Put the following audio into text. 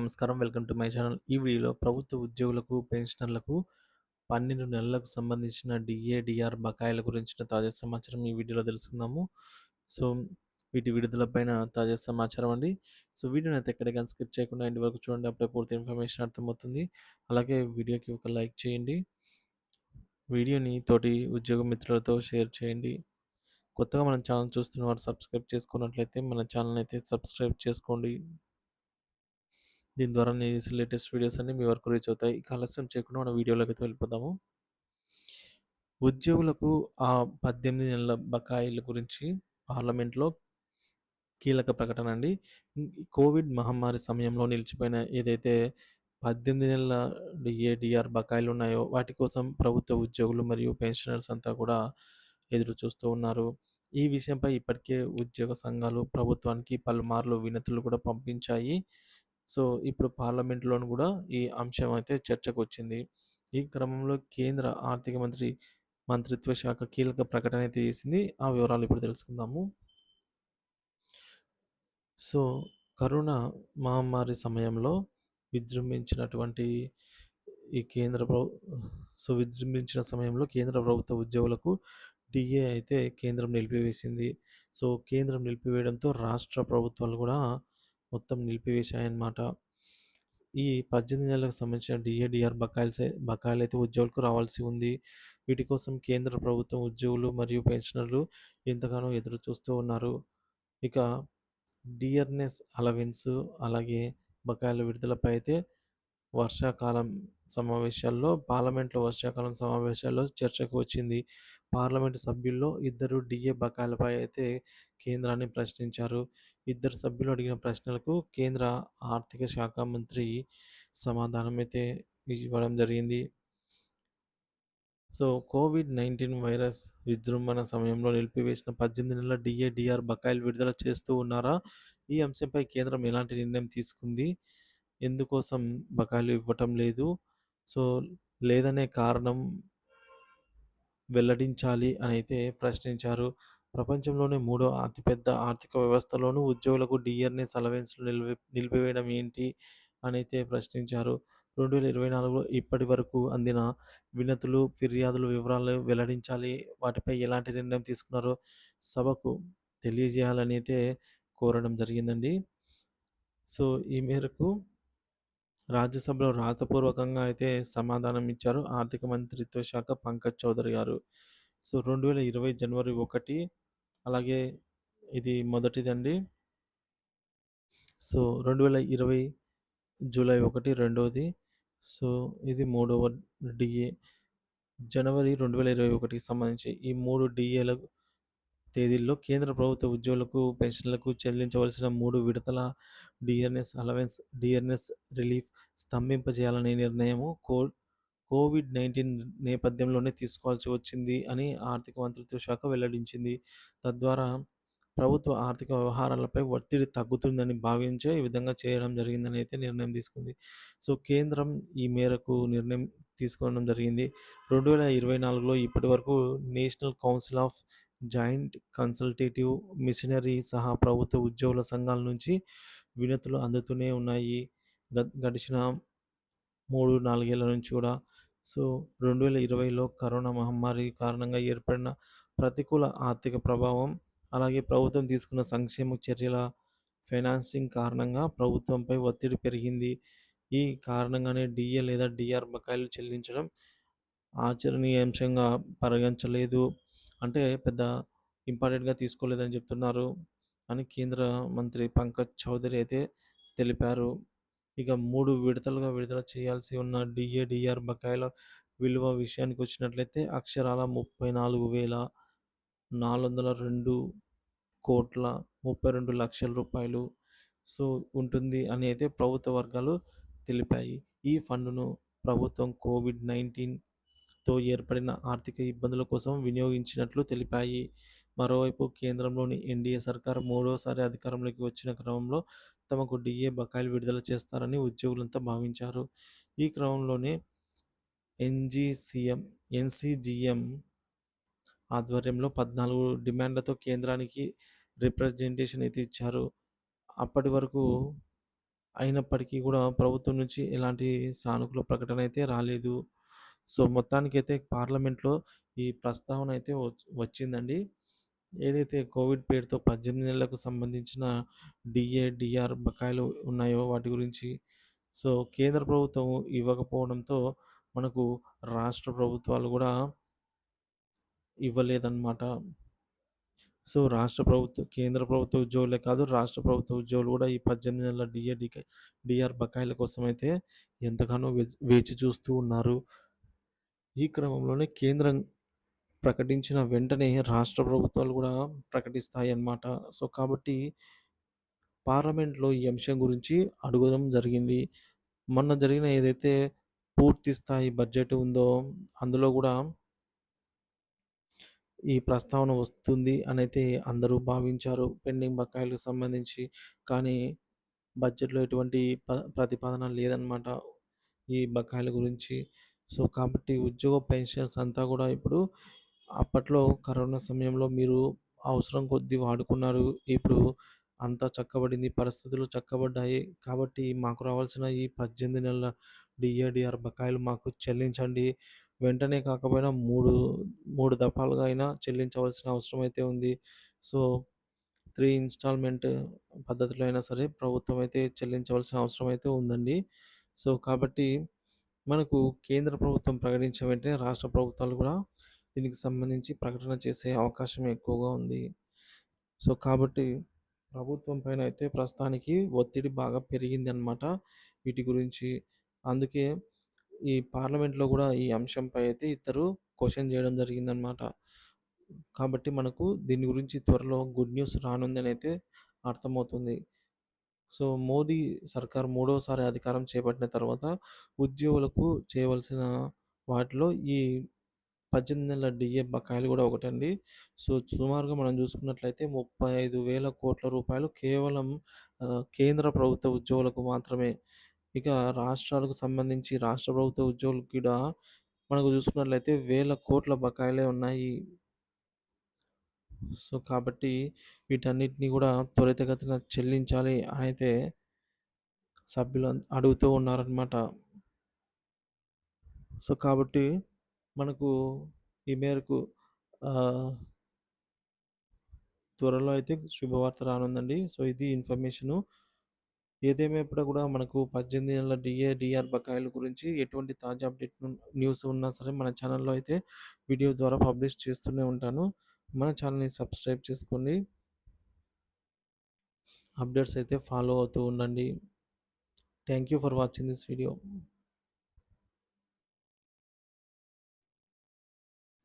నమస్కారం. Welcome to my channel. ఈ వీడియోలో ప్రభుత్వ ఉద్యోగులకు, పెన్షనర్లకు 12 నెలలకు సంబంధించిన డీఏ, డీఆర్ బకాయిల గురించిన తాజా సమాచారం ఈ వీడియోలో తెలుసుకుందాము. సో, వీటి విడుదల పైన తాజా సమాచారం అండి. సో, వీడియోనైతే ఎక్కడికి స్కిప్ చేయకుండా ఎండ్ వరకు చూడండి. అప్పుడే పూర్తి ఇన్ఫర్మేషన్ అర్థమవుతుంది. అలాగే వీడియోకి ఒక లైక్ చేయండి. వీడియోని తోటి ఉద్యోగ మిత్రులతో షేర్ చేయండి. కొత్తగా మన ఛానల్ చూస్తున్న వారు సబ్స్క్రైబ్ చేసుకున్నట్లయితే మన ఛానల్ అయితే సబ్స్క్రైబ్ చేసుకోండి. దీని ద్వారా నేను చేసే లేటెస్ట్ వీడియోస్ అన్నీ మీ వరకు రీచ్ అవుతాయి. ఇక ఆలస్యం చేయకుండా మన వీడియోలోకైతే వెళ్ళిపోదాము. ఉద్యోగులకు ఆ 18 నెలల బకాయిల గురించి పార్లమెంట్‌లో కీలక ప్రకటన అండి. ఈ కోవిడ్ మహమ్మారి సమయంలో నిలిచిపోయిన ఏదైతే 18 నెలల డీఏ, డీఆర్ బకాయిలు ఉన్నాయో వాటి కోసం ప్రభుత్వ ఉద్యోగులు మరియు పెన్షనర్స్ అంతా కూడా ఎదురు చూస్తూ ఉన్నారు. ఈ విషయంపై ఇప్పటికే ఉద్యోగ సంఘాలు ప్రభుత్వానికి పలుమార్లు వినతులు కూడా పంపించాయి. సో, ఇప్పుడు పార్లమెంట్‌లోను కూడా ఈ అంశం అయితే చర్చకొచ్చింది. ఈ క్రమంలో కేంద్ర ఆర్థిక మంత్రిత్వ శాఖ కీలక ప్రకటన అయితే చేసింది. ఆ వివరాలు ఇప్పుడు తెలుసుకుందాము. సో, కరోనా మహమ్మారి సమయంలో విజృంభించినటువంటి ఈ కేంద్ర ప్రభు విజృంభించిన సమయంలో కేంద్ర ప్రభుత్వ ఉద్యోగులకు డీఏ అయితే కేంద్రం నిలిపివేసింది. సో, కేంద్రం నిలిపివేయడంతో రాష్ట్ర ప్రభుత్వాలు కూడా మొత్తం నిలిపివేశాయన్నమాట. ఈ 18 నెలలకు సంబంధించిన డీఏ, డీఆర్ బకాయిలైతే ఉద్యోగులకు రావాల్సి ఉంది. వీటి కోసం కేంద్ర ప్రభుత్వం ఉద్యోగులు మరియు పెన్షనర్లు ఎంతగానో ఎదురు చూస్తూ ఉన్నారు. ఇక డియర్‌నెస్ అలవెన్స్ అలాగే బకాయిల విడుదలపై అయితే పార్లమెంట్‌లో వర్షాకాలం సమావేశాల్లో చర్చకు వచ్చింది. పార్లమెంటు సభ్యుల్లో ఇద్దరు డీఏ బకాయిలపై అయితే కేంద్రాన్ని ప్రశ్నించారు. ఇద్దరు సభ్యులు అడిగిన ప్రశ్నలకు కేంద్ర ఆర్థిక శాఖ మంత్రి సమాధానమైతే ఇవ్వడం జరిగింది. సో, కోవిడ్-19 వైరస్ విజృంభణ సమయంలో నిలిపివేసిన 18 నెలల డీఏ, డీఆర్ బకాయిలు విడుదల చేస్తూ ఉన్నారా? ఈ అంశంపై కేంద్రం ఎలాంటి నిర్ణయం తీసుకుంది? ఎందుకోసం బకాయిలు ఇవ్వటం లేదు? సో, లేదనే కారణం వెల్లడించాలి అనైతే ప్రశ్నించారు. ప్రపంచంలోనే మూడో అతిపెద్ద ఆర్థిక వ్యవస్థలోనూ ఉద్యోగులకు డిఆర్‌ఎస్ అలవెన్స్‌లు నిలిపివేయడం ఏంటి అనైతే ప్రశ్నించారు. 2024లో ఇప్పటి వరకు అందిన వినతులు, ఫిర్యాదుల వివరాలు వెల్లడించాలి. వాటిపై ఎలాంటి నిర్ణయం తీసుకున్నారో సభకు తెలియజేయాలని అయితే కోరడం జరిగిందండి. సో, ఈ మేరకు రాజ్యసభలో రాతపూర్వకంగా అయితే సమాధానం ఇచ్చారు ఆర్థిక మంత్రిత్వ శాఖ పంకజ్ చౌదరి గారు. సో, 2020 జనవరి 1 అలాగే ఇది మొదటిదండి. సో, 2020 జూలై 1 రెండోది. సో, ఇది మూడవ డీఏ. జనవరి 2021కి సంబంధించి ఈ 3 డీఏల తేదీల్లో కేంద్ర ప్రభుత్వ ఉద్యోగులకు, పెన్షన్లకు చెల్లించవలసిన 3 విడతల డిఆర్‌ఎస్ రిలీఫ్ స్తంభింపజేయాలనే నిర్ణయము కోవిడ్-19 నేపథ్యంలోనే తీసుకోవాల్సి వచ్చింది అని ఆర్థిక మంత్రిత్వ శాఖ వెల్లడించింది. తద్వారా ప్రభుత్వ ఆర్థిక వ్యవహారాలపై ఒత్తిడి తగ్గుతుందని భావించే ఈ విధంగా చేయడం జరిగిందని అయితే నిర్ణయం తీసుకుంది. సో, కేంద్రం ఈ మేరకు నిర్ణయం తీసుకోవడం జరిగింది. 2024లో ఇప్పటివరకు national council of joint consultative machinery సహా ప్రభుత్వ ఉద్యోగుల సంఘాల నుంచి వినతులు అందుతూనే ఉన్నాయి. గడిచిన 3, 4 ఏళ్ల నుంచి కూడా. సో, 2020లో కరోనా మహమ్మారి కారణంగా ఏర్పడిన ప్రతికూల ఆర్థిక ప్రభావం, అలాగే ప్రభుత్వం తీసుకున్న సంక్షేమ చర్యల ఫైనాన్సింగ్ కారణంగా ప్రభుత్వంపై ఒత్తిడి పెరిగింది. ఈ కారణంగానే డీఏ లేదా డీఆర్ బకాయిలు చెల్లించడం ఆచరణీయాంశంగా పరిగణించలేదు. అంటే పెద్ద ఇంపార్టెంట్‌గా తీసుకోలేదని చెప్తున్నారు అని కేంద్ర మంత్రి పంకజ్ చౌదరి అయితే తెలిపారు. ఇక 3 విడతలుగా విడుదల చేయాల్సి ఉన్న డీఏ, డీఆర్ బకాయిల విలువ విషయానికొచ్చినట్లయితే అక్షరాల 34,402,32 లక్షల సో, ఉంటుంది అని అయితే ప్రభుత్వ వర్గాలు తెలిపాయి. ఈ ఫండును ప్రభుత్వం కోవిడ్-19తో ఏర్పడిన ఆర్థిక ఇబ్బందుల కోసం వినియోగించినట్లు తెలిపాయి. మరోవైపు కేంద్రంలోని ఎన్డీఏ సర్కార్ మూడోసారి అధికారంలోకి వచ్చిన క్రమంలో తమకు డీఏ బకాయిలు విడుదల చేస్తారని ఉద్యోగులంతా భావించారు. ఈ క్రమంలోనే ఎన్సీజీఎం ఆధ్వర్యంలో 14 డిమాండ్లతో కేంద్రానికి రిప్రజెంటేషన్ అయితే ఇచ్చారు. అప్పటి వరకు అయినప్పటికీ గూడా ప్రభుత్వం నుంచి ఎలాంటి సానుకూల ప్రకటన అయితే రాలేదు. సో, మొత్తానికైతే పార్లమెంట్‌లో ఈ ప్రస్తావన అయితే వచ్చిందండి. ఏదైతే కోవిడ్ పేరుతో 18 నెలలకు సంబంధించిన డీఏ, డీఆర్ బకాయిలు ఉన్నాయో వాటి గురించి. సో, కేంద్ర ప్రభుత్వం ఇవ్వకపోవడంతో మనకు రాష్ట్ర ప్రభుత్వాలు గూడా ఇవ్వలేదన్నమాట. సో, కేంద్ర ప్రభుత్వ ఉద్యోగులే కాదు, రాష్ట్ర ప్రభుత్వ ఉద్యోగులు గూడా ఈ 18 నెలల డీఏ, డీఆర్ బకాయిల కోసమైతే ఎంతగానో వేచి చూస్తూ ఉన్నారు. ఈ క్రమంలోనే కేంద్రం ప్రకటించిన వెంటనే రాష్ట్ర ప్రభుత్వాలు గూడా ప్రకటిస్తాయన్నమాట. సో, కాబట్టి పార్లమెంట్‌లో ఈ అంశం గురించి అడగడం జరిగింది. మొన్న జరిగిన ఏదైతే పూర్తి స్థాయి బడ్జెట్ ఉందో అందులో గూడా ఈ ప్రస్తావన వస్తుంది అనైతే అందరూ భావించారు. పెండింగ్ బకాయిలకు సంబంధించి. కానీ బడ్జెట్‌లో ఎటువంటి ప్రతిపాదన లేదనమాట ఈ బకాయిల గురించి. సో, కాబట్టి ఉద్యోగ పెన్షనర్స్ అంతా గూడా ఇప్పుడు అప్పట్లో కరోనా సమయంలో మీరు అవసరం కొద్దీ వాడుకున్నారు. ఇప్పుడు అంతా చక్కబడింది. పరిస్థితులు చక్కబడ్డాయి. కాబట్టి మాకు రావాల్సిన ఈ 18 నెలల డీఏ, డీఆర్ బకాయిలు మాకు చెల్లించండి. వెంటనే కాకపోయినా 3 దఫాలుగా అయినా చెల్లించవలసిన అవసరం అయితే ఉంది. సో, 3 ఇన్‌స్టాల్‌మెంట్ పద్ధతిలో అయినా సరే ప్రభుత్వం అయితే చెల్లించవలసిన అవసరం అయితే ఉందండి. సో, కాబట్టి మనకు కేంద్ర ప్రభుత్వం ప్రకటించిన వెంటనే రాష్ట్ర ప్రభుత్వాలు కూడా దీనికి సంబంధించి ప్రకటన చేసే అవకాశం ఎక్కువగా ఉంది. సో, కాబట్టి ప్రభుత్వం పైన అయితే ప్రస్తుతానికి ఒత్తిడి బాగా పెరిగిందనమాట వీటి గురించి. అందుకే ఈ పార్లమెంట్‌లో గూడా ఈ అంశంపై అయితే ఇద్దరు క్వెషన్ జేయడం జరిగిందనమాట. కాబట్టి మనకు దీని గురించి త్వరలో గుడ్ న్యూస్ రానుందనైతే అర్థమవుతుంది. సో, మోదీ సర్కార్ మూడోసారి అధికారం చేపట్టిన తర్వాత ఉద్యోగులకు చేయవలసిన వాటిలో ఈ 18 నెలల డీఏ బకాయిలు గూడా ఒకటండి. సో, సుమారుగా మనం జూసుకున్నట్లయితే రూ. 35,00,00,000 కేవలం కేంద్ర ప్రభుత్వ ఉద్యోగులకు మాత్రమే. ఇక రాష్ట్రాలకు సంబంధించి రాష్ట్ర ప్రభుత్వ ఉద్యోగులకు కూడా మనకు జూసుకున్నట్లయితే వేల కోట్ల బకాయిలే ఉన్నాయి. సో, కాబట్టి వీటన్నిటిని గూడా త్వరితగతిన చెల్లించాలి అనైతే సభ్యులు అడుగుతూ ఉన్నారనమాట. సో, కాబట్టి మనకు ఈ మేరకు ఆహ్, త్వరలో అయితే శుభవార్త రానుందండి. సో, ఇది ఇన్ఫర్మేషను. ఏదేమైనప్పుడు కూడా మనకు 18 నెలల డీఏ, డీఆర్ బకాయిల గురించి ఎటువంటి తాజా న్యూస్ ఉన్నా సరే మన ఛానల్‌లో అయితే వీడియో ద్వారా పబ్లిష్ చేస్తూనే ఉంటాను. మన ఛానల్‌ని సబ్స్క్రైబ్ చేసుకోండి. అప్డేట్స్ అయితే ఫాలో అవుతూ ఉండండి. Thank you for watching this video.